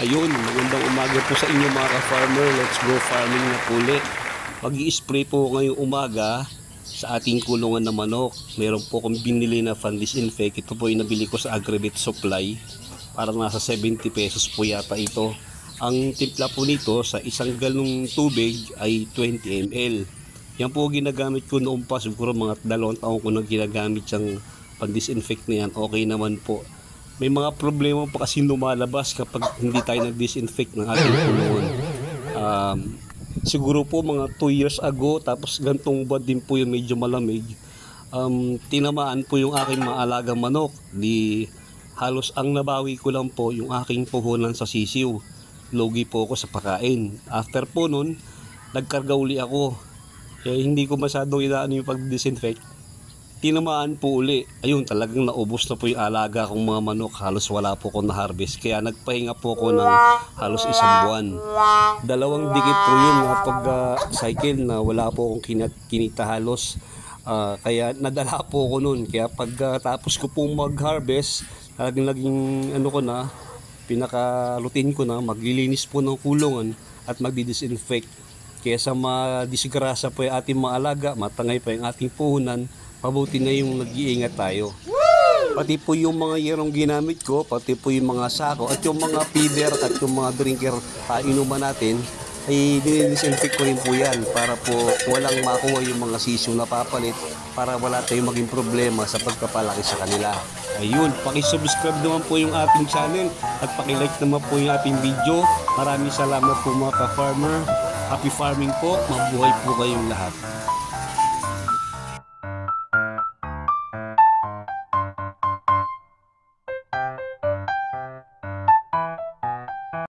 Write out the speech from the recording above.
Ayun, magandang umaga po sa inyo mga ka-farmer. Let's go farming na puli. Mag-i-spray po ngayong umaga sa ating kulungan na manok. Meron po akong binili na fan disinfect. Ito po yung nabili ko sa Agribit Supply. Parang nasa 70 pesos po yata ito. Ang timpla po nito sa isang galong tubig ay 20 ml. Yan po ginagamit ko noong pa. Siguro mga 2 taon ko na ginagamit yung fan disinfect na yan. Okay naman po. May mga problema pa kasi lumalabas kapag hindi tayo nag-disinfect ng ating kulungan. Siguro po mga 2 years ago, tapos gantong buwan din po yung medyo malamig, tinamaan po yung aking mga alagang manok. Halos ang nabawi ko lang po yung aking puhunan sa sisiw. Logi po ako sa pagkain. After po nun, nagkarga uli ako. Hindi ko masyadong inaano yung pag-disinfect. Tinamaan po uli. Ayun, talagang naubos na po yung alaga kong mga manok. Halos wala po akong na-harvest. Kaya nagpahinga po ako ng halos 1 buwan. 2 dikit po yun na pag-cycle na wala po akong kinita halos. Kaya nadala po ako nun. Kaya pagkatapos ko pong mag-harvest, talagang naging pinaka-routine ko na maglilinis po ng kulungan at magdi-disinfect. Kaya sa madisgrasya po yung ating mga alaga, matangay pa yung ating puhunan, mabuti na yung nag-iingat tayo. Pati po yung mga yerong ginamit ko, pati po yung mga sako, at yung mga feeder at yung mga drinker inuman natin, ay dinidisinfect ko rin po yan para po walang makuha yung mga sisiw na papalit para wala tayong maging problema sa pagpapalaki sa kanila. Ayun, pakisubscribe naman po yung ating channel at pakilike naman po yung ating video. Maraming salamat po mga ka-farmer. Happy farming po, mabuhay po kayong lahat.